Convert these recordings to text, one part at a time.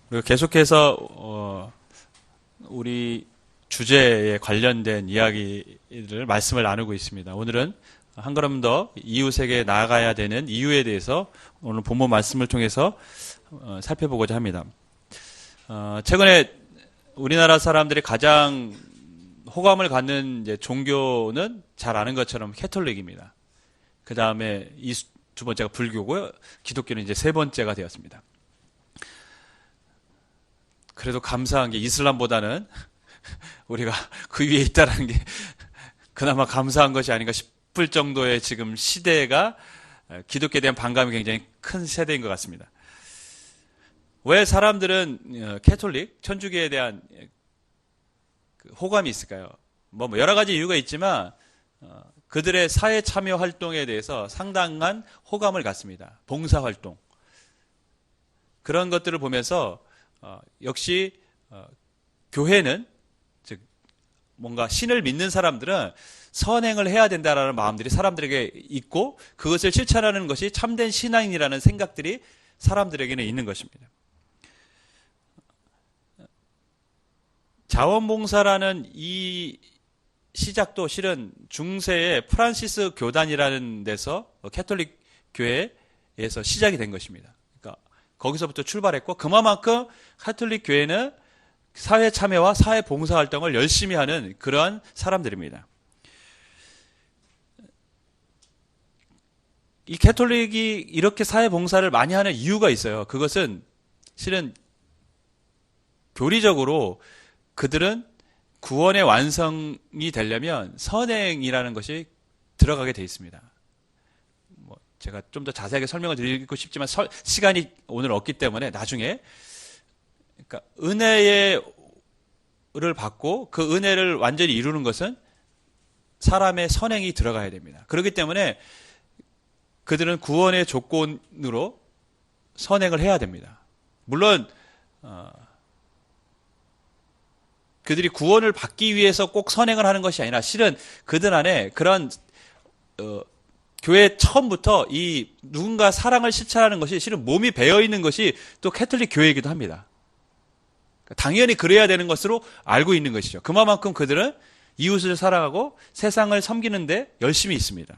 그리고 계속해서 우리 주제에 관련된 이야기를 말씀을 나누고 있습니다. 오늘은 한 걸음 더 이웃에게 나아가야 되는 이유에 대해서 오늘 본문 말씀을 통해서 살펴보고자 합니다. 최근에 우리나라 사람들이 가장 호감을 갖는 이제 종교는 잘 아는 것처럼 캐톨릭입니다. 그 다음에 두 번째가 불교고요. 기독교는 이제 세 번째가 되었습니다. 그래도 감사한 게 이슬람보다는 우리가 그 위에 있다는 게 그나마 감사한 것이 아닌가 싶을 정도의 지금 시대가 기독교에 대한 반감이 굉장히 큰 세대인 것 같습니다. 왜 사람들은 캐톨릭, 천주교에 대한 호감이 있을까요? 뭐 여러 가지 이유가 있지만 그들의 사회 참여 활동에 대해서 상당한 호감을 갖습니다. 봉사 활동. 그런 것들을 보면서 역시 교회는 즉 뭔가 신을 믿는 사람들은 선행을 해야 된다라는 마음들이 사람들에게 있고 그것을 실천하는 것이 참된 신앙이라는 생각들이 사람들에게는 있는 것입니다. 자원봉사라는 이 시작도 실은 중세의 프란시스 교단이라는 데서 캐톨릭 교회에서 시작이 된 것입니다. 그러니까 거기서부터 출발했고 그만큼 캐톨릭 교회는 사회 참여와 사회 봉사 활동을 열심히 하는 그러한 사람들입니다. 이 캐톨릭이 이렇게 사회 봉사를 많이 하는 이유가 있어요. 그것은 실은 교리적으로 그들은 구원의 완성이 되려면 선행이라는 것이 들어가게 돼 있습니다. 제가 좀 더 자세하게 설명을 드리고 싶지만 시간이 오늘 없기 때문에 나중에 그러니까 은혜를 받고 그 은혜를 완전히 이루는 것은 사람의 선행이 들어가야 됩니다. 그렇기 때문에 그들은 구원의 조건으로 선행을 해야 됩니다. 물론 그들이 구원을 받기 위해서 꼭 선행을 하는 것이 아니라 실은 그들 안에 그런 교회 처음부터 이 누군가 사랑을 실천하는 것이 실은 몸이 배어 있는 것이 또 캐톨릭 교회이기도 합니다. 당연히 그래야 되는 것으로 알고 있는 것이죠. 그만큼 그들은 이웃을 사랑하고 세상을 섬기는데 열심히 있습니다.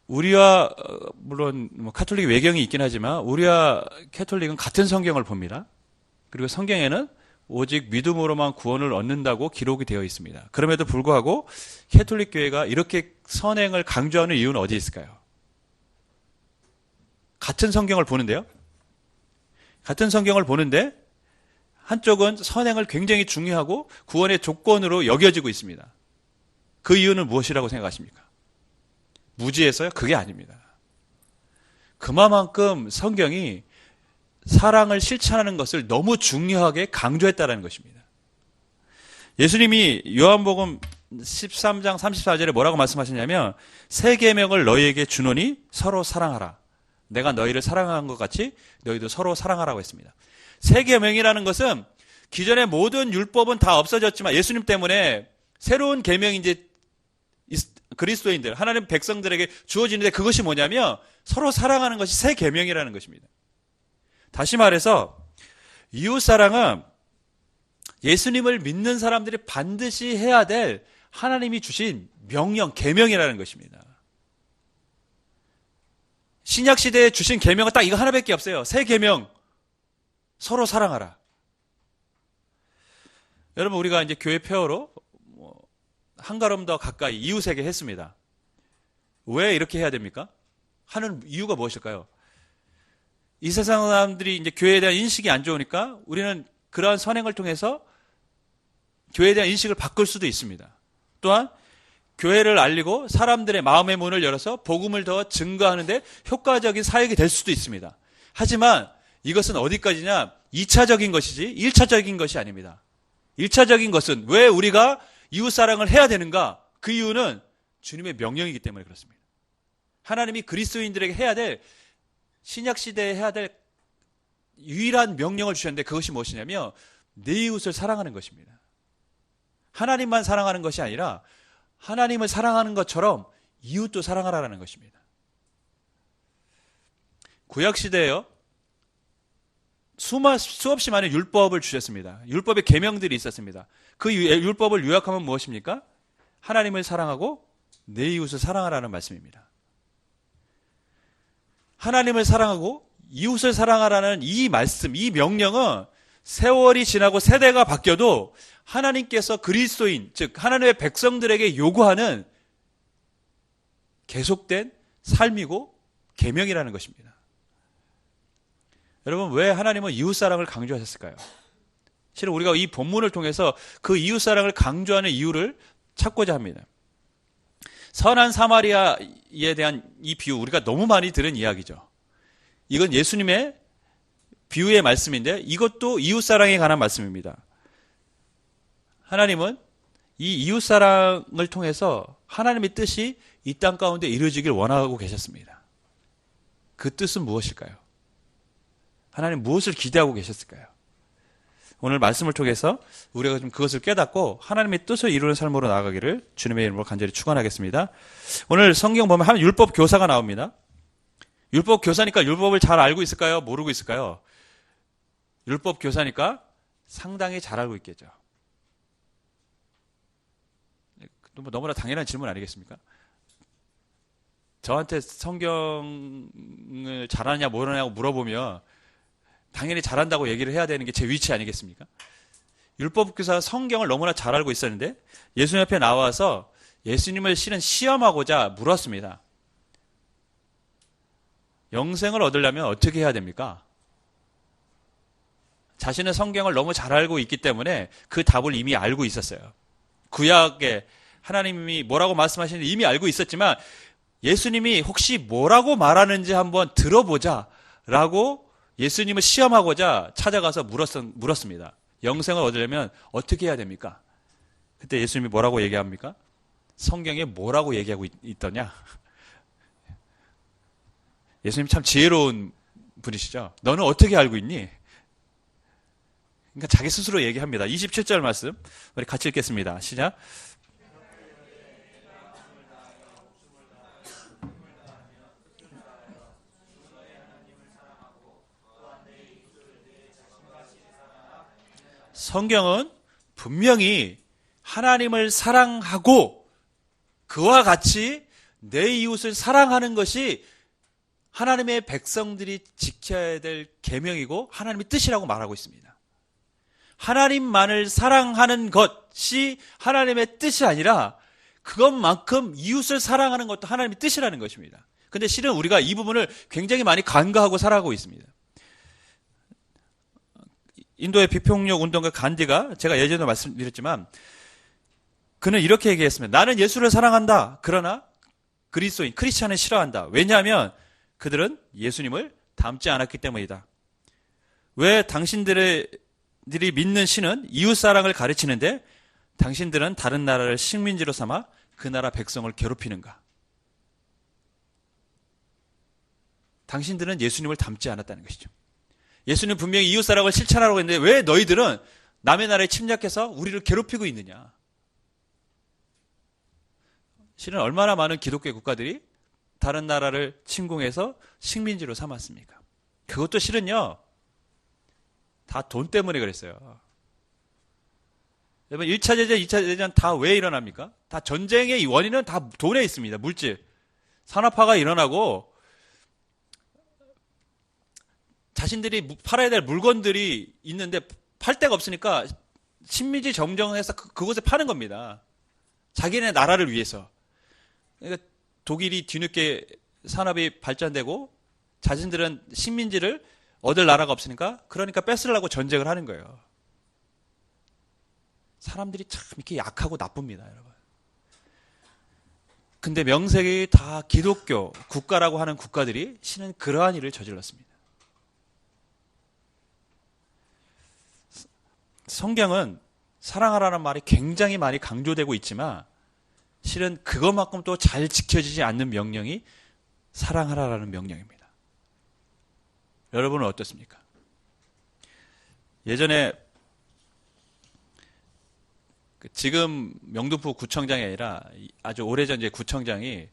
우리와 물론 카톨릭 외경이 있긴 하지만 우리와 캐톨릭은 같은 성경을 봅니다. 그리고 성경에는 오직 믿음으로만 구원을 얻는다고 기록이 되어 있습니다. 그럼에도 불구하고 캐톨릭 교회가 이렇게 선행을 강조하는 이유는 어디 있을까요? 같은 성경을 보는데요. 같은 성경을 보는데 한쪽은 선행을 굉장히 중요하고 구원의 조건으로 여겨지고 있습니다. 그 이유는 무엇이라고 생각하십니까? 무지해서요? 그게 아닙니다. 그만큼 성경이 사랑을 실천하는 것을 너무 중요하게 강조했다는 것입니다. 예수님이 요한복음 13장 34절에 뭐라고 말씀하셨냐면 새 계명을 너희에게 주노니 서로 사랑하라. 내가 너희를 사랑한 것 같이 너희도 서로 사랑하라고 했습니다. 새 계명이라는 것은 기존의 모든 율법은 다 없어졌지만 예수님 때문에 새로운 계명이 이제 그리스도인들, 하나님 백성들에게 주어지는데 그것이 뭐냐면 서로 사랑하는 것이 새 계명이라는 것입니다. 다시 말해서 이웃사랑은 예수님을 믿는 사람들이 반드시 해야 될 하나님이 주신 명령, 계명이라는 것입니다. 신약시대에 주신 계명은 딱 이거 하나밖에 없어요. 새 계명, 서로 사랑하라. 여러분 우리가 이제 교회 폐허로 한 걸음 더 가까이 이웃에게 했습니다. 왜 이렇게 해야 됩니까? 하는 이유가 무엇일까요? 이 세상 사람들이 이제 교회에 대한 인식이 안 좋으니까 우리는 그러한 선행을 통해서 교회에 대한 인식을 바꿀 수도 있습니다. 또한 교회를 알리고 사람들의 마음의 문을 열어서 복음을 더 증거하는데 효과적인 사역이 될 수도 있습니다. 하지만 이것은 어디까지냐? 2차적인 것이지 1차적인 것이 아닙니다. 1차적인 것은 왜 우리가 이웃사랑을 해야 되는가? 그 이유는 주님의 명령이기 때문에 그렇습니다. 하나님이 그리스도인들에게 해야 될 신약시대에 해야 될 유일한 명령을 주셨는데 그것이 무엇이냐면 내 이웃을 사랑하는 것입니다. 하나님만 사랑하는 것이 아니라 하나님을 사랑하는 것처럼 이웃도 사랑하라는 것입니다. 구약시대에요. 수없이 많은 율법을 주셨습니다. 율법의 계명들이 있었습니다. 그 율법을 요약하면 무엇입니까? 하나님을 사랑하고 내 이웃을 사랑하라는 말씀입니다. 하나님을 사랑하고 이웃을 사랑하라는 이 말씀, 이 명령은 세월이 지나고 세대가 바뀌어도 하나님께서 그리스도인, 즉 하나님의 백성들에게 요구하는 계속된 삶이고 계명이라는 것입니다. 여러분, 왜 하나님은 이웃사랑을 강조하셨을까요? 실은 우리가 이 본문을 통해서 그 이웃사랑을 강조하는 이유를 찾고자 합니다. 선한 사마리아에 대한 이 비유, 우리가 너무 많이 들은 이야기죠. 이건 예수님의 비유의 말씀인데 이것도 이웃사랑에 관한 말씀입니다. 하나님은 이 이웃사랑을 통해서 하나님의 뜻이 이 땅 가운데 이루어지길 원하고 계셨습니다. 그 뜻은 무엇일까요? 하나님 무엇을 기대하고 계셨을까요? 오늘 말씀을 통해서 우리가 좀 그것을 깨닫고 하나님의 뜻을 이루는 삶으로 나아가기를 주님의 이름으로 간절히 축원하겠습니다. 오늘 성경 보면 한 율법 교사가 나옵니다. 율법 교사니까 율법을 잘 알고 있을까요? 모르고 있을까요? 율법 교사니까 상당히 잘 알고 있겠죠. 너무나 당연한 질문 아니겠습니까? 저한테 성경을 잘하느냐 모르느냐고 물어보면 당연히 잘한다고 얘기를 해야 되는 게 제 위치 아니겠습니까? 율법 교사가 성경을 너무나 잘 알고 있었는데 예수님 앞에 나와서 예수님을 실은 시험하고자 물었습니다. 영생을 얻으려면 어떻게 해야 됩니까? 자신은 성경을 너무 잘 알고 있기 때문에 그 답을 이미 알고 있었어요. 구약에 하나님이 뭐라고 말씀하시는지 이미 알고 있었지만 예수님이 혹시 뭐라고 말하는지 한번 들어보자라고 예수님을 시험하고자 찾아가서 물었습니다. 영생을 얻으려면 어떻게 해야 됩니까? 그때 예수님이 뭐라고 얘기합니까? 성경에 뭐라고 얘기하고 있더냐? 예수님 참 지혜로운 분이시죠? 너는 어떻게 알고 있니? 그러니까 자기 스스로 얘기합니다. 27절 말씀 우리 같이 읽겠습니다. 시작. 성경은 분명히 하나님을 사랑하고 그와 같이 내 이웃을 사랑하는 것이 하나님의 백성들이 지켜야 될 계명이고 하나님의 뜻이라고 말하고 있습니다. 하나님만을 사랑하는 것이 하나님의 뜻이 아니라 그것만큼 이웃을 사랑하는 것도 하나님의 뜻이라는 것입니다. 근데 실은 우리가 이 부분을 굉장히 많이 간과하고 살아가고 있습니다. 인도의 비폭력 운동가 간디가 제가 예전에 말씀드렸지만 그는 이렇게 얘기했습니다. 나는 예수를 사랑한다. 그러나 그리스도인, 크리스찬을 싫어한다. 왜냐하면 그들은 예수님을 닮지 않았기 때문이다. 왜 당신들이 믿는 신은 이웃사랑을 가르치는데 당신들은 다른 나라를 식민지로 삼아 그 나라 백성을 괴롭히는가? 당신들은 예수님을 닮지 않았다는 것이죠. 예수님 분명히 이웃사랑을 실천하라고 했는데 왜 너희들은 남의 나라에 침략해서 우리를 괴롭히고 있느냐? 실은 얼마나 많은 기독교 국가들이 다른 나라를 침공해서 식민지로 삼았습니까? 그것도 실은요, 다 돈 때문에 그랬어요. 여러분, 1차 대전, 2차 대전 다 왜 일어납니까? 다 전쟁의 원인은 다 돈에 있습니다. 물질. 산업화가 일어나고 자신들이 팔아야 될 물건들이 있는데 팔 데가 없으니까 식민지 점령해서 그곳에 파는 겁니다. 자기네 나라를 위해서. 그러니까 독일이 뒤늦게 산업이 발전되고 자신들은 식민지를 얻을 나라가 없으니까 그러니까 뺏으려고 전쟁을 하는 거예요. 사람들이 참 이렇게 약하고 나쁩니다, 여러분. 근데 명색이 다 기독교 국가라고 하는 국가들이 실은 그러한 일을 저질렀습니다. 성경은 사랑하라는 말이 굉장히 많이 강조되고 있지만 실은 그것만큼 또 잘 지켜지지 않는 명령이 사랑하라라는 명령입니다. 여러분은 어떻습니까? 예전에 지금 명동포 구청장이 아니라 아주 오래전 이제 구청장이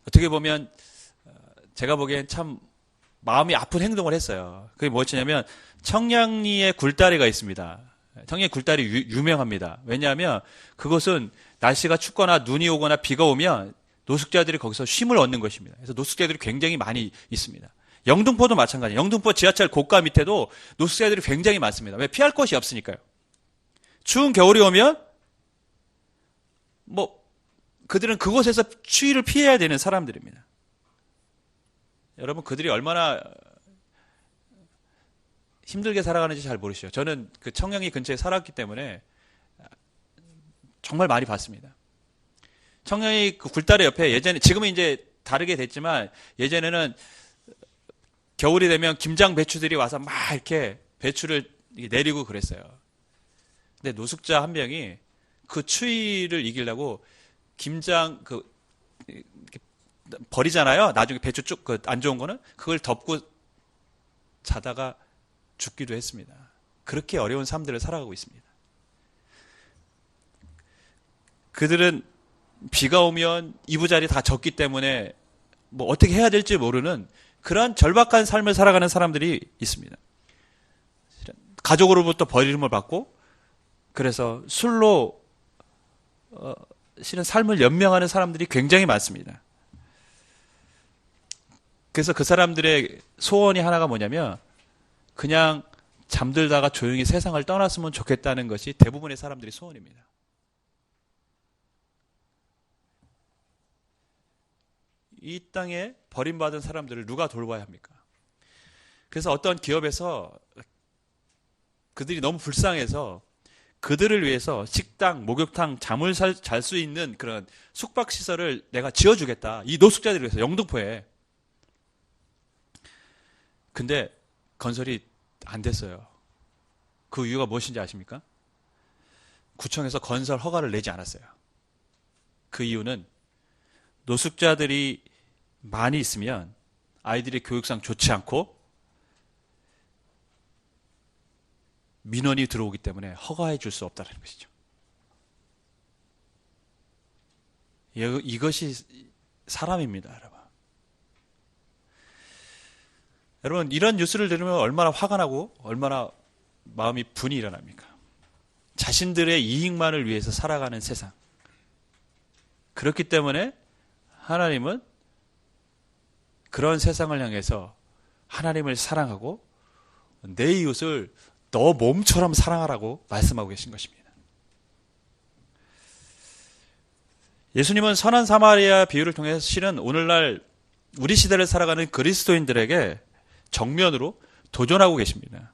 어떻게 보면 제가 보기엔 참 마음이 아픈 행동을 했어요. 그게 무엇이냐면 청량리에 굴다리가 있습니다. 청량리 굴다리 유명합니다. 왜냐하면 그것은 날씨가 춥거나 눈이 오거나 비가 오면 노숙자들이 거기서 쉼을 얻는 것입니다. 그래서 노숙자들이 굉장히 많이 있습니다. 영등포도 마찬가지예요. 영등포 지하철 고가 밑에도 노숙자들이 굉장히 많습니다. 왜? 피할 곳이 없으니까요. 추운 겨울이 오면 그들은 그곳에서 추위를 피해야 되는 사람들입니다. 여러분, 그들이 얼마나 힘들게 살아가는지 잘 모르시죠. 저는 그 청량리 근처에 살았기 때문에 정말 많이 봤습니다. 청량리 그 굴다리 옆에 예전에, 지금은 이제 다르게 됐지만 예전에는 겨울이 되면 김장 배추들이 와서 막 이렇게 배추를 내리고 그랬어요. 근데 노숙자 한 명이 그 추위를 이기려고 김장 버리잖아요. 나중에 배추 쭉 안 좋은 거는 그걸 덮고 자다가 죽기도 했습니다. 그렇게 어려운 삶들을 살아가고 있습니다. 그들은 비가 오면 이부자리 다 젖기 때문에 어떻게 해야 될지 모르는 그러한 절박한 삶을 살아가는 사람들이 있습니다. 가족으로부터 버림을 받고 그래서 술로 실은 삶을 연명하는 사람들이 굉장히 많습니다. 그래서 그 사람들의 소원이 하나가 뭐냐면 그냥 잠들다가 조용히 세상을 떠났으면 좋겠다는 것이 대부분의 사람들의 소원입니다. 이 땅에 버림받은 사람들을 누가 돌봐야 합니까? 그래서 어떤 기업에서 그들이 너무 불쌍해서 그들을 위해서 식당, 목욕탕, 잠을 잘 수 있는 그런 숙박시설을 내가 지어주겠다. 이 노숙자들을 위해서 영등포에. 근데 건설이 안 됐어요. 그 이유가 무엇인지 아십니까? 구청에서 건설 허가를 내지 않았어요. 그 이유는 노숙자들이 많이 있으면 아이들이 교육상 좋지 않고 민원이 들어오기 때문에 허가해 줄 수 없다는 것이죠. 이것이 사람입니다, 여러분. 여러분, 이런 뉴스를 들으면 얼마나 화가 나고 얼마나 마음이 분이 일어납니까? 자신들의 이익만을 위해서 살아가는 세상. 그렇기 때문에 하나님은 그런 세상을 향해서 하나님을 사랑하고 내 이웃을 너 몸처럼 사랑하라고 말씀하고 계신 것입니다. 예수님은 선한 사마리아 비유를 통해서 실은 오늘날 우리 시대를 살아가는 그리스도인들에게 정면으로 도전하고 계십니다.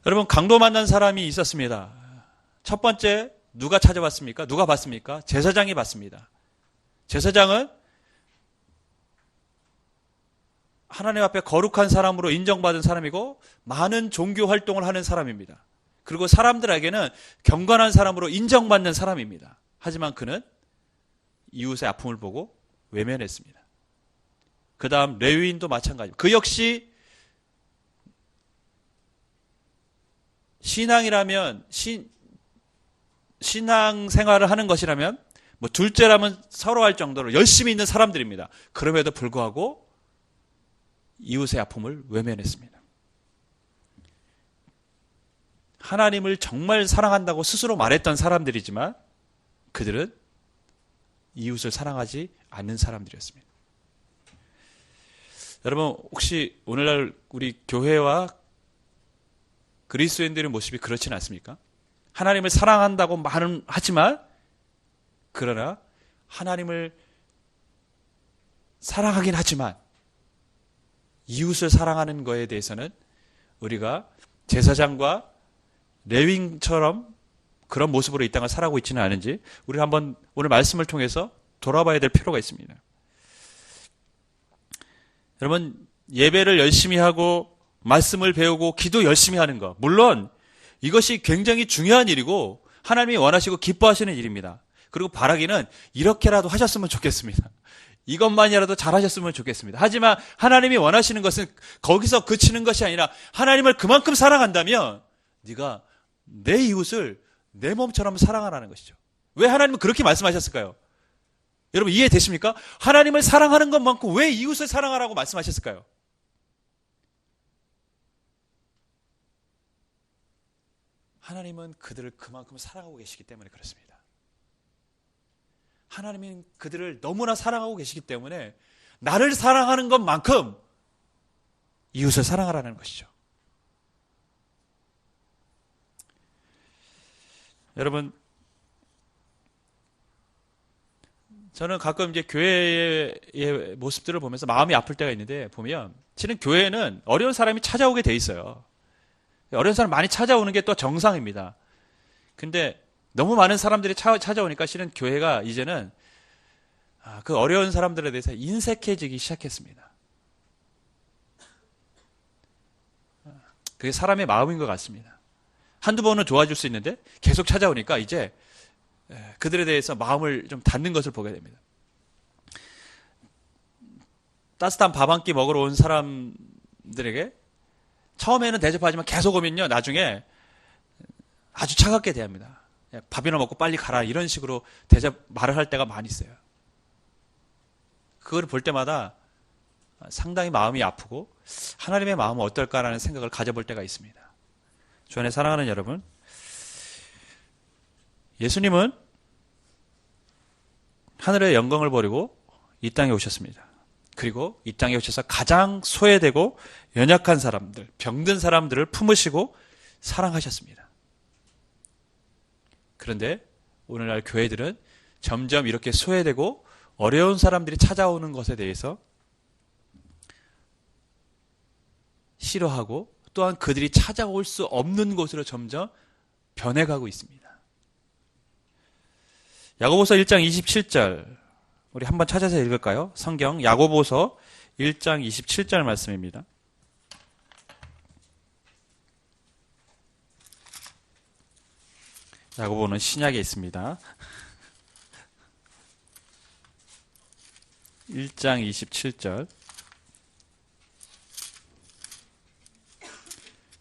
여러분, 강도 만난 사람이 있었습니다. 첫 번째 누가 찾아왔습니까? 누가 봤습니까? 제사장이 봤습니다. 제사장은 하나님 앞에 거룩한 사람으로 인정받은 사람이고 많은 종교 활동을 하는 사람입니다. 그리고 사람들에게는 경건한 사람으로 인정받는 사람입니다. 하지만 그는 이웃의 아픔을 보고 외면했습니다. 그 다음 레위인도 마찬가지입니다. 그 역시 신앙이라면 신앙 생활을 하는 것이라면 둘째라면 서로 할 정도로 열심히 있는 사람들입니다. 그럼에도 불구하고 이웃의 아픔을 외면했습니다. 하나님을 정말 사랑한다고 스스로 말했던 사람들이지만 그들은 이웃을 사랑하지 않는 사람들이었습니다. 여러분, 혹시 오늘날 우리 교회와 그리스도인들의 모습이 그렇지는 않습니까? 하나님을 사랑한다고 말은 하지만 그러나 하나님을 사랑하긴 하지만 이웃을 사랑하는 것에 대해서는 우리가 제사장과 레위인처럼 그런 모습으로 이 땅을 살아가고 있지는 않은지 우리 한번 오늘 말씀을 통해서 돌아봐야 될 필요가 있습니다. 여러분, 예배를 열심히 하고 말씀을 배우고 기도 열심히 하는 것, 물론 이것이 굉장히 중요한 일이고 하나님이 원하시고 기뻐하시는 일입니다. 그리고 바라기는 이렇게라도 하셨으면 좋겠습니다. 이것만이라도 잘하셨으면 좋겠습니다. 하지만 하나님이 원하시는 것은 거기서 그치는 것이 아니라 하나님을 그만큼 사랑한다면 네가 내 이웃을 내 몸처럼 사랑하라는 것이죠. 왜 하나님은 그렇게 말씀하셨을까요? 여러분, 이해되십니까? 하나님을 사랑하는 것만큼 왜 이웃을 사랑하라고 말씀하셨을까요? 하나님은 그들을 그만큼 사랑하고 계시기 때문에 그렇습니다. 하나님은 그들을 너무나 사랑하고 계시기 때문에 나를 사랑하는 것만큼 이웃을 사랑하라는 것이죠. 여러분, 저는 가끔 이제 교회의 모습들을 보면서 마음이 아플 때가 있는데, 보면 실은 교회는 어려운 사람이 찾아오게 돼 있어요. 어려운 사람 많이 찾아오는 게 또 정상입니다. 근데 너무 많은 사람들이 찾아오니까 실은 교회가 이제는 그 어려운 사람들에 대해서 인색해지기 시작했습니다. 그게 사람의 마음인 것 같습니다. 한두 번은 좋아질 수 있는데 계속 찾아오니까 이제 그들에 대해서 마음을 좀 닫는 것을 보게 됩니다. 따뜻한 밥 한 끼 먹으러 온 사람들에게 처음에는 대접하지만 계속 오면요, 나중에 아주 차갑게 대합니다. 밥이나 먹고 빨리 가라, 이런 식으로 말을 할 때가 많이 있어요. 그걸 볼 때마다 상당히 마음이 아프고 하나님의 마음은 어떨까라는 생각을 가져볼 때가 있습니다. 주 안에 사랑하는 여러분, 예수님은 하늘의 영광을 버리고 이 땅에 오셨습니다. 그리고 이 땅에 오셔서 가장 소외되고 연약한 사람들, 병든 사람들을 품으시고 사랑하셨습니다. 그런데 오늘날 교회들은 점점 이렇게 소외되고 어려운 사람들이 찾아오는 것에 대해서 싫어하고 또한 그들이 찾아올 수 없는 곳으로 점점 변해가고 있습니다. 야고보서 1장 27절, 우리 한번 찾아서 읽을까요? 성경 야고보서 1장 27절 말씀입니다. 야고보는 신약에 있습니다. 1장 27절.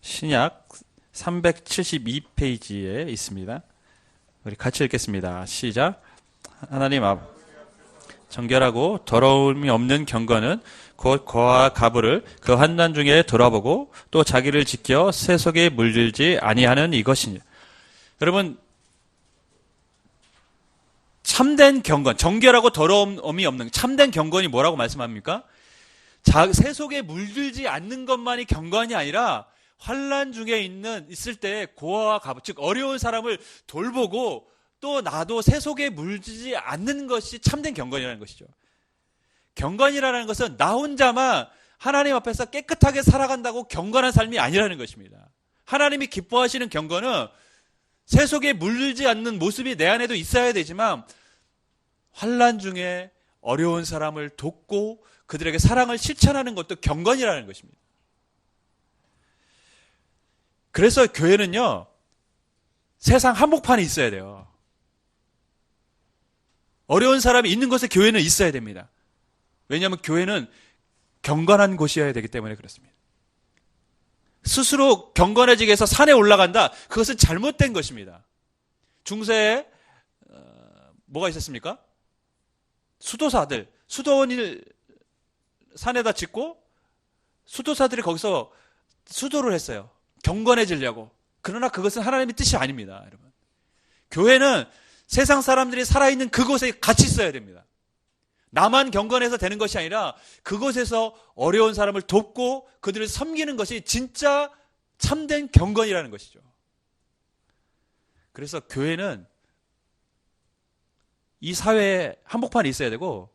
신약 372페이지에 있습니다. 우리 같이 읽겠습니다. 시작. 하나님 앞 정결하고 더러움이 없는 경건은 곧 거와 가부를 그 환난 중에 돌아보고 또 자기를 지켜 세속에 물들지 아니하는 이것이니. 여러분, 참된 경건, 정결하고 더러움이 없는 참된 경건이 뭐라고 말씀합니까? 세속에 물들지 않는 것만이 경건이 아니라 환난 중에 있을 때 고아와 가부, 즉 어려운 사람을 돌보고 또 나도 세속에 물들지 않는 것이 참된 경건이라는 것이죠. 경건이라는 것은 나 혼자만 하나님 앞에서 깨끗하게 살아간다고 경건한 삶이 아니라는 것입니다. 하나님이 기뻐하시는 경건은 세속에 물들지 않는 모습이 내 안에도 있어야 되지만 환난 중에 어려운 사람을 돕고 그들에게 사랑을 실천하는 것도 경건이라는 것입니다. 그래서 교회는요, 세상 한복판에 있어야 돼요. 어려운 사람이 있는 곳에 교회는 있어야 됩니다. 왜냐하면 교회는 경건한 곳이어야 되기 때문에 그렇습니다. 스스로 경건해지기 위해서 산에 올라간다? 그것은 잘못된 것입니다. 중세에 뭐가 있었습니까? 수도사들, 수도원을 산에다 짓고 수도사들이 거기서 수도를 했어요. 경건해지려고. 그러나 그것은 하나님의 뜻이 아닙니다, 여러분. 교회는 세상 사람들이 살아있는 그곳에 같이 있어야 됩니다. 나만 경건해서 되는 것이 아니라 그곳에서 어려운 사람을 돕고 그들을 섬기는 것이 진짜 참된 경건이라는 것이죠. 그래서 교회는 이 사회에 한복판에 있어야 되고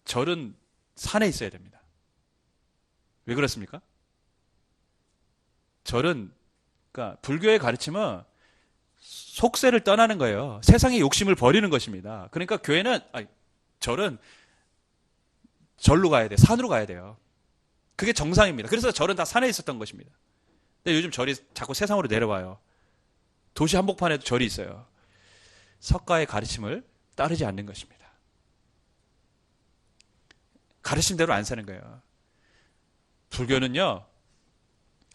절은 산에 있어야 됩니다. 왜 그렇습니까? 절은, 그러니까 불교의 가르침은 속세를 떠나는 거예요. 세상의 욕심을 버리는 것입니다. 그러니까 절은 절로 가야 돼요. 산으로 가야 돼요. 그게 정상입니다. 그래서 절은 다 산에 있었던 것입니다. 근데 요즘 절이 자꾸 세상으로 내려와요. 도시 한복판에도 절이 있어요. 석가의 가르침을 따르지 않는 것입니다. 가르침대로 안 사는 거예요. 불교는요,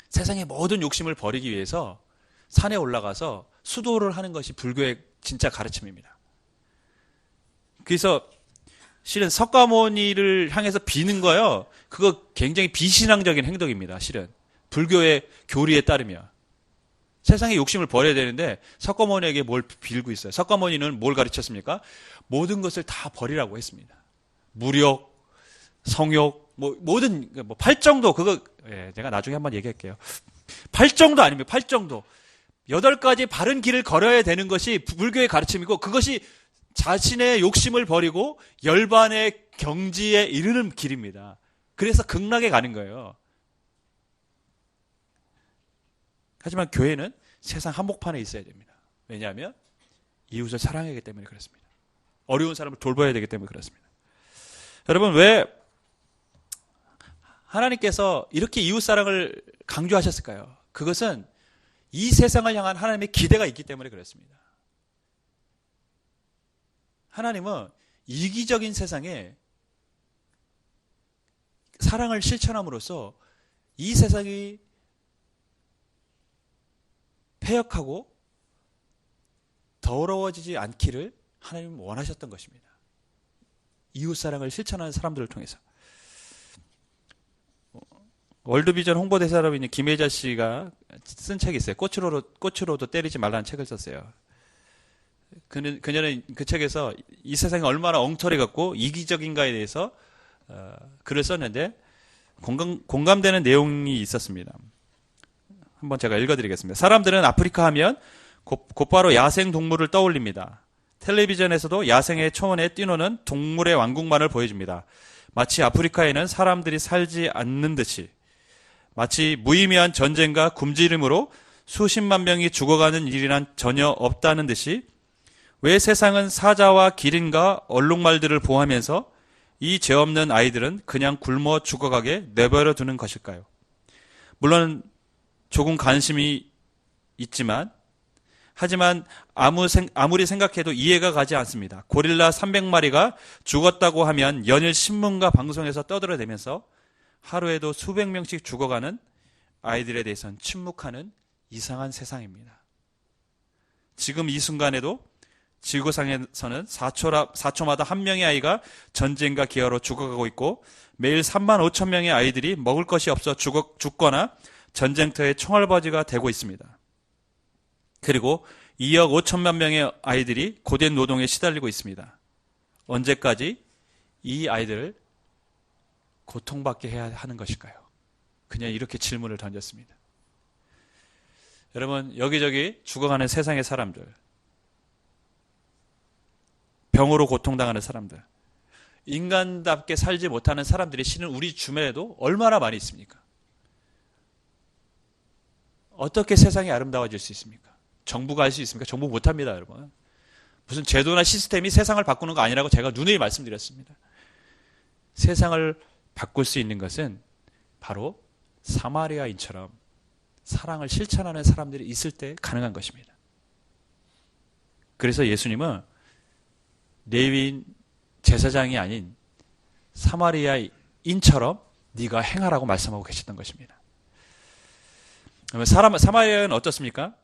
세상의 모든 욕심을 버리기 위해서 산에 올라가서 수도를 하는 것이 불교의 진짜 가르침입니다. 그래서 실은 석가모니를 향해서 비는 거요, 그거 굉장히 비신앙적인 행동입니다. 실은 불교의 교리에 따르면 세상의 욕심을 버려야 되는데 석가모니에게 뭘 빌고 있어요? 석가모니는 뭘 가르쳤습니까? 모든 것을 다 버리라고 했습니다. 무력, 성욕, 모든 팔정도 그거 제가 나중에 한번 얘기할게요. 팔정도 아닙니다. 팔정도. 8가지 바른 길을 걸어야 되는 것이 불교의 가르침이고 그것이 자신의 욕심을 버리고 열반의 경지에 이르는 길입니다. 그래서 극락에 가는 거예요. 하지만 교회는 세상 한복판에 있어야 됩니다. 왜냐하면 이웃을 사랑하기 때문에 그렇습니다. 어려운 사람을 돌봐야 되기 때문에 그렇습니다. 여러분, 왜 하나님께서 이렇게 이웃 사랑을 강조하셨을까요? 그것은 이 세상을 향한 하나님의 기대가 있기 때문에 그렇습니다. 하나님은 이기적인 세상에 사랑을 실천함으로써 이 세상이 폐역하고 더러워지지 않기를 하나님은 원하셨던 것입니다. 이웃사랑을 실천하는 사람들을 통해서. 월드비전 홍보대사로 있는 김혜자 씨가 쓴 책이 있어요. 꽃으로도 때리지 말라는 책을 썼어요. 그녀는 그 책에서 이 세상이 얼마나 엉터리 같고 이기적인가에 대해서 글을 썼는데 공감되는 내용이 있었습니다. 한번 제가 읽어드리겠습니다. 사람들은 아프리카 하면 곧바로 야생 동물을 떠올립니다. 텔레비전에서도 야생의 초원에 뛰노는 동물의 왕국만을 보여줍니다. 마치 아프리카에는 사람들이 살지 않는 듯이, 마치 무의미한 전쟁과 굶주림으로 수십만 명이 죽어가는 일이란 전혀 없다는 듯이, 왜 세상은 사자와 기린과 얼룩말들을 보호하면서 이 죄 없는 아이들은 그냥 굶어 죽어가게 내버려 두는 것일까요? 물론 조금 관심이 있지만, 하지만 아무리 생각해도 이해가 가지 않습니다. 고릴라 300마리가 죽었다고 하면 연일 신문과 방송에서 떠들어대면서 하루에도 수백 명씩 죽어가는 아이들에 대해서는 침묵하는 이상한 세상입니다. 지금 이 순간에도 지구상에서는 4초마다 한 명의 아이가 전쟁과 기아로 죽어가고 있고 매일 3만 5천 명의 아이들이 먹을 것이 없어 죽거나 전쟁터의 총알바지가 되고 있습니다. 그리고 2억 5천만 명의 아이들이 고된 노동에 시달리고 있습니다. 언제까지 이 아이들을 고통받게 해야 하는 것일까요? 그냥 이렇게 질문을 던졌습니다. 여러분, 여기저기 죽어가는 세상의 사람들, 병으로 고통당하는 사람들, 인간답게 살지 못하는 사람들이 실은 우리 주변에도 얼마나 많이 있습니까? 어떻게 세상이 아름다워질 수 있습니까? 정부가 할 수 있습니까? 정부 못합니다, 여러분. 무슨 제도나 시스템이 세상을 바꾸는 거 아니라고 제가 누누이 말씀드렸습니다. 세상을 바꿀 수 있는 것은 바로 사마리아인처럼 사랑을 실천하는 사람들이 있을 때 가능한 것입니다. 그래서 예수님은 레위인 제사장이 아닌 사마리아인처럼 네가 행하라고 말씀하고 계셨던 것입니다. 그러면 사마리아는 어떻습니까?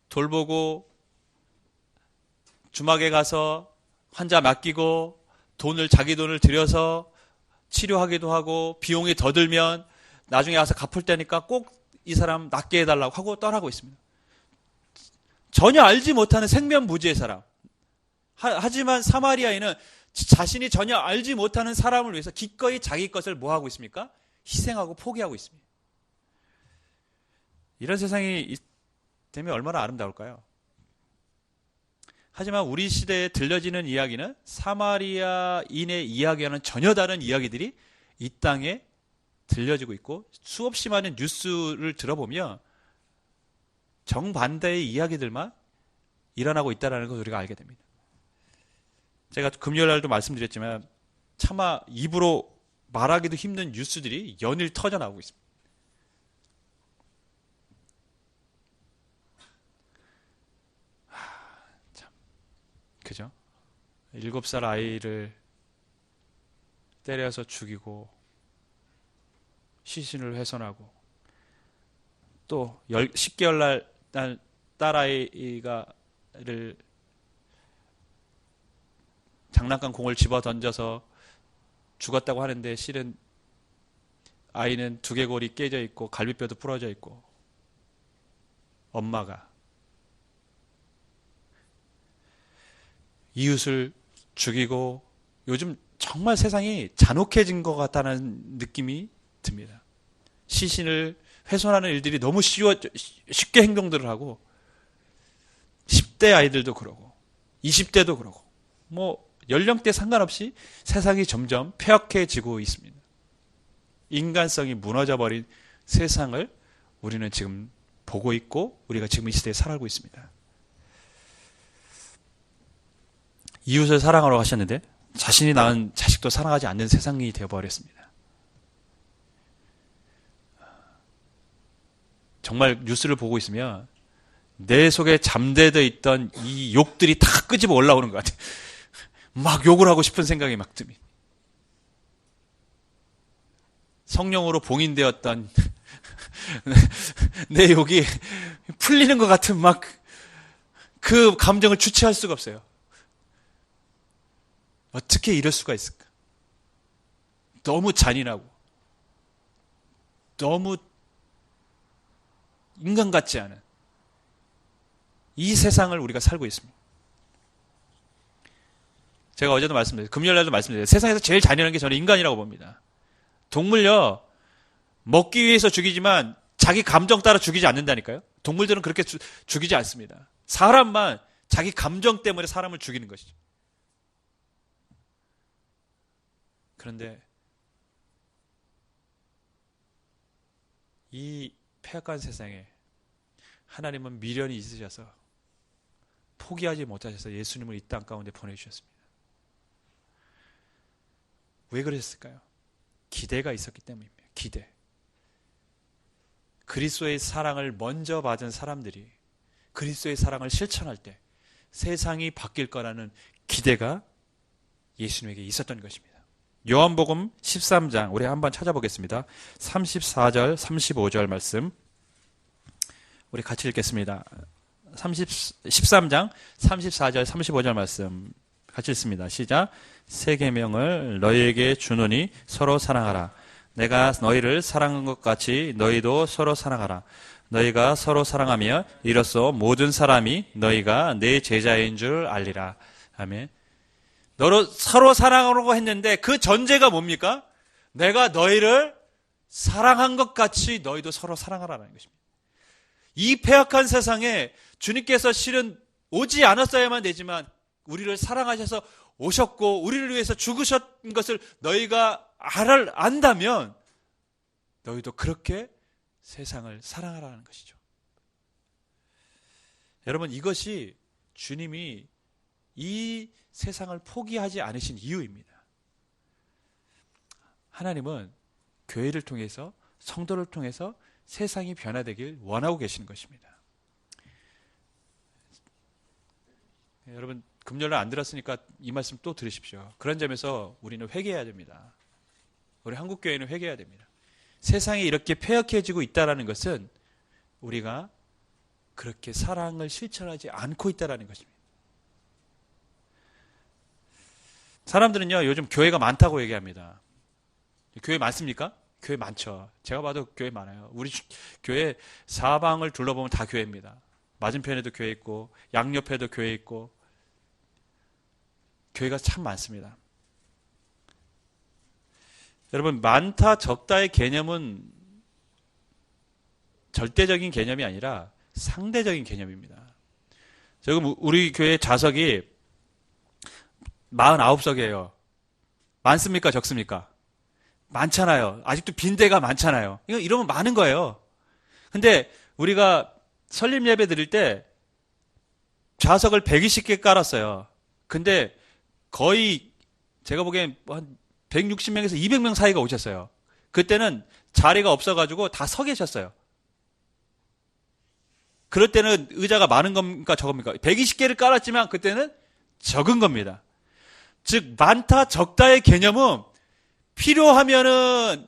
돌보고 주막에 가서 환자 맡기고 자기 돈을 들여서 치료하기도 하고 비용이 더 들면 나중에 와서 갚을 때니까 꼭 이 사람 낫게 해달라고 하고 떠나고 있습니다. 전혀 알지 못하는 생면부지의 사람. 하지만 사마리아인은 자신이 전혀 알지 못하는 사람을 위해서 기꺼이 자기 것을 뭐 하고 있습니까? 희생하고 포기하고 있습니다. 이런 세상이 되면 얼마나 아름다울까요? 하지만 우리 시대에 들려지는 이야기는 사마리아인의 이야기와는 전혀 다른 이야기들이 이 땅에 들려지고 있고 수없이 많은 뉴스를 들어보면 정반대의 이야기들만 일어나고 있다는 것을 우리가 알게 됩니다. 제가 금요일 날도 말씀드렸지만 차마 입으로 말하기도 힘든 뉴스들이 연일 터져나오고 있습니다. 그죠? 7살 아이를 때려서 죽이고 시신을 훼손하고 또 10개월 날 딸아이를 장난감 공을 집어 던져서 죽었다고 하는데 실은 아이는 두개골이 깨져 있고 갈비뼈도 부러져 있고 엄마가 이웃을 죽이고 요즘 정말 세상이 잔혹해진 것 같다는 느낌이 듭니다. 시신을 훼손하는 일들이 너무 쉽게 행동들을 하고 10대 아이들도 그러고 20대도 그러고 뭐 연령대 상관없이 세상이 점점 폐역해지고 있습니다. 인간성이 무너져버린 세상을 우리는 지금 보고 있고 우리가 지금 이 시대에 살아가고 있습니다. 이웃을 사랑하러 하셨는데 자신이 낳은 자식도 사랑하지 않는 세상이 되어버렸습니다. 정말 뉴스를 보고 있으면 내 속에 잠재되어 있던 이 욕들이 다 끄집어 올라오는 것 같아요. 막 욕을 하고 싶은 생각이 막 듭니다. 성령으로 봉인되었던 내 욕이 풀리는 것 같은 막 그 감정을 주체할 수가 없어요. 어떻게 이럴 수가 있을까? 너무 잔인하고 너무 인간 같지 않은 이 세상을 우리가 살고 있습니다. 제가 어제도 말씀드렸어요. 금요일날도 말씀드렸어요. 세상에서 제일 잔인한 게 저는 인간이라고 봅니다. 동물요, 먹기 위해서 죽이지만 자기 감정 따라 죽이지 않는다니까요. 동물들은 그렇게 죽이지 않습니다. 사람만 자기 감정 때문에 사람을 죽이는 것이죠. 그런데 이 폐악한 세상에 하나님은 미련이 있으셔서 포기하지 못하셔서 예수님을 이 땅 가운데 보내주셨습니다. 왜 그러셨을까요? 기대가 있었기 때문입니다. 기대. 그리스도의 사랑을 먼저 받은 사람들이 그리스도의 사랑을 실천할 때 세상이 바뀔 거라는 기대가 예수님에게 있었던 것입니다. 요한복음 13장 우리 한번 찾아보겠습니다. 34절 35절 말씀 우리 같이 읽겠습니다. 13장 34절 35절 말씀 같이 읽습니다. 시작. 새 계명을 너희에게 주노니 서로 사랑하라. 내가 너희를 사랑한 것 같이 너희도 서로 사랑하라. 너희가 서로 사랑하며 이로써 모든 사람이 너희가 내 제자인 줄 알리라. 아멘. 너로 서로 사랑하라고 했는데 그 전제가 뭡니까? 내가 너희를 사랑한 것 같이 너희도 서로 사랑하라는 것입니다. 이 폐악한 세상에 주님께서 실은 오지 않았어야만 되지만 우리를 사랑하셔서 오셨고 우리를 위해서 죽으셨던 것을 너희가 안다면 너희도 그렇게 세상을 사랑하라는 것이죠. 여러분, 이것이 주님이 이 세상을 포기하지 않으신 이유입니다. 하나님은 교회를 통해서 성도를 통해서 세상이 변화되길 원하고 계시는 것입니다. 여러분, 금요일날 안 들었으니까 이 말씀 또 들으십시오. 그런 점에서 우리는 회개해야 됩니다. 우리 한국교회는 회개해야 됩니다. 세상이 이렇게 폐역해지고 있다는 것은 우리가 그렇게 사랑을 실천하지 않고 있다는 것입니다. 사람들은요, 요즘 교회가 많다고 얘기합니다. 교회 많습니까? 교회 많죠. 제가 봐도 교회 많아요. 우리 교회 사방을 둘러보면 다 교회입니다. 맞은편에도 교회 있고 양옆에도 교회 있고 교회가 참 많습니다. 여러분, 많다 적다의 개념은 절대적인 개념이 아니라 상대적인 개념입니다. 지금 우리 교회 좌석이 49석이에요. 많습니까? 적습니까? 많잖아요. 아직도 빈대가 많잖아요. 이러면 많은 거예요. 근데 우리가 설립 예배 드릴 때 좌석을 120개 깔았어요. 근데 거의 제가 보기엔 한 160명에서 200명 사이가 오셨어요. 그때는 자리가 없어가지고 다 서 계셨어요. 그럴 때는 의자가 많은 겁니까? 적습니까? 120개를 깔았지만 그때는 적은 겁니다. 즉, 많다, 적다의 개념은 필요하면은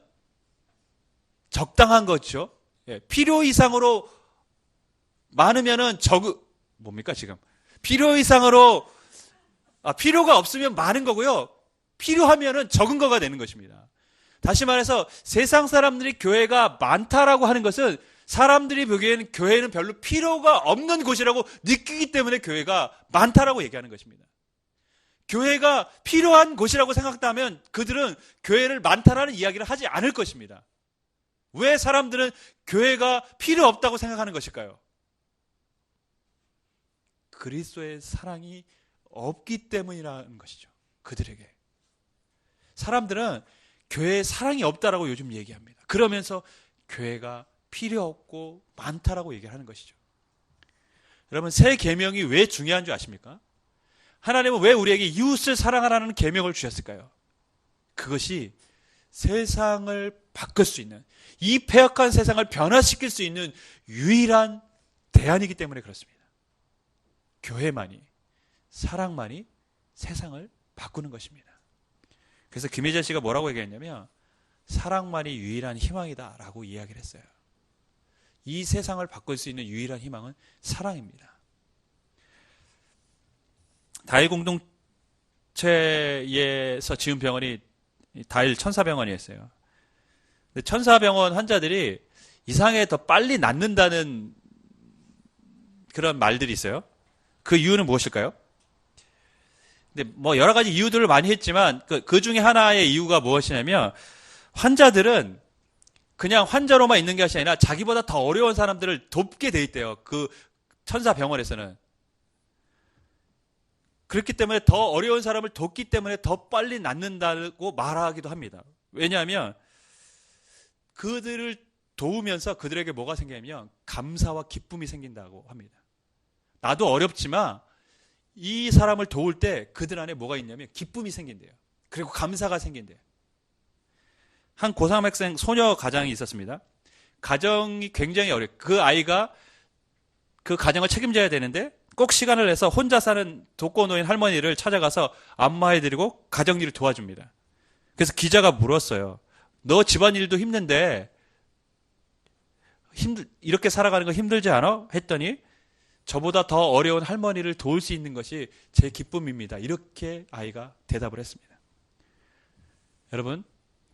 적당한 거죠. 예, 필요 이상으로 많으면은 뭡니까, 지금? 필요 이상으로, 필요가 없으면 많은 거고요. 필요하면은 적은 거가 되는 것입니다. 다시 말해서 세상 사람들이 교회가 많다라고 하는 것은 사람들이 보기에는 교회는 별로 필요가 없는 곳이라고 느끼기 때문에 교회가 많다라고 얘기하는 것입니다. 교회가 필요한 곳이라고 생각한다면 그들은 교회를 많다라는 이야기를 하지 않을 것입니다. 왜 사람들은 교회가 필요 없다고 생각하는 것일까요? 그리스도의 사랑이 없기 때문이라는 것이죠. 그들에게. 사람들은 교회에 사랑이 없다라고 요즘 얘기합니다. 그러면서 교회가 필요 없고 많다라고 얘기를 하는 것이죠. 여러분, 새 계명이 왜 중요한 줄 아십니까? 하나님은 왜 우리에게 이웃을 사랑하라는 계명을 주셨을까요? 그것이 세상을 바꿀 수 있는, 이 패역한 세상을 변화시킬 수 있는 유일한 대안이기 때문에 그렇습니다. 교회만이, 사랑만이 세상을 바꾸는 것입니다. 그래서 김혜자 씨가 뭐라고 얘기했냐면 사랑만이 유일한 희망이다라고 이야기를 했어요. 이 세상을 바꿀 수 있는 유일한 희망은 사랑입니다. 다일 공동체에서 지은 병원이 다일 천사병원이었어요. 근데 천사병원 환자들이 이상하게 더 빨리 낫는다는 그런 말들이 있어요. 그 이유는 무엇일까요? 근데 뭐 여러 가지 이유들을 많이 했지만 그 중에 하나의 이유가 무엇이냐면 환자들은 그냥 환자로만 있는 것이 아니라 자기보다 더 어려운 사람들을 돕게 돼 있대요. 그 천사병원에서는. 그렇기 때문에 더 어려운 사람을 돕기 때문에 더 빨리 낫는다고 말하기도 합니다. 왜냐하면 그들을 도우면서 그들에게 뭐가 생기냐면 감사와 기쁨이 생긴다고 합니다. 나도 어렵지만 이 사람을 도울 때 그들 안에 뭐가 있냐면 기쁨이 생긴대요. 그리고 감사가 생긴대요. 한 고3 학생 소녀 가정이 있었습니다. 가정이 굉장히 어려워요. 그 아이가 그 가정을 책임져야 되는데 꼭 시간을 내서 혼자 사는 독거노인 할머니를 찾아가서 안마해드리고 가정일을 도와줍니다. 그래서 기자가 물었어요. 너 집안일도 힘든데 이렇게 살아가는 거 힘들지 않아? 했더니 저보다 더 어려운 할머니를 도울 수 있는 것이 제 기쁨입니다. 이렇게 아이가 대답을 했습니다. 여러분,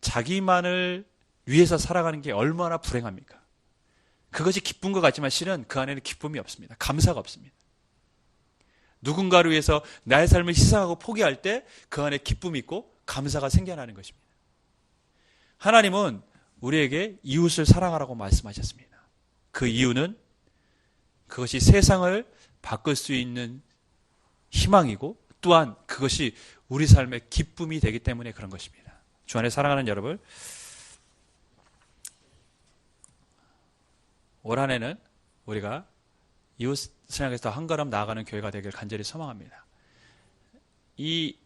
자기만을 위해서 살아가는 게 얼마나 불행합니까? 그것이 기쁜 것 같지만 실은 그 안에는 기쁨이 없습니다. 감사가 없습니다. 누군가를 위해서 나의 삶을 희생하고 포기할 때 그 안에 기쁨이 있고 감사가 생겨나는 것입니다. 하나님은 우리에게 이웃을 사랑하라고 말씀하셨습니다. 그 이유는 그것이 세상을 바꿀 수 있는 희망이고 또한 그것이 우리 삶의 기쁨이 되기 때문에 그런 것입니다. 주 안에 사랑하는 여러분, 올 한 해는 우리가 이웃 신앙에서 더 한 걸음 나아가는 교회가 되길 간절히 소망합니다. 이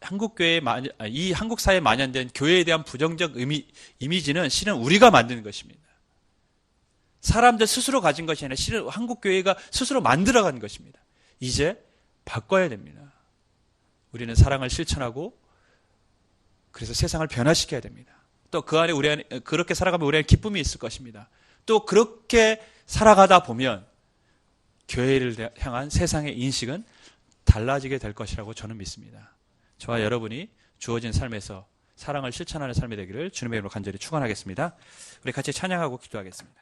한국 사회에 만연된 교회에 대한 부정적 이미지는 실은 우리가 만드는 것입니다. 사람들 스스로 가진 것이 아니라 실은 한국 교회가 스스로 만들어가는 것입니다. 이제 바꿔야 됩니다. 우리는 사랑을 실천하고 그래서 세상을 변화시켜야 됩니다. 또 그 안에 그렇게 살아가면 우리 안에 기쁨이 있을 것입니다. 또 그렇게 살아가다 보면 교회를 향한 세상의 인식은 달라지게 될 것이라고 저는 믿습니다. 저와 여러분이 주어진 삶에서 사랑을 실천하는 삶이 되기를 주님의 이름으로 간절히 축원하겠습니다. 우리 같이 찬양하고 기도하겠습니다.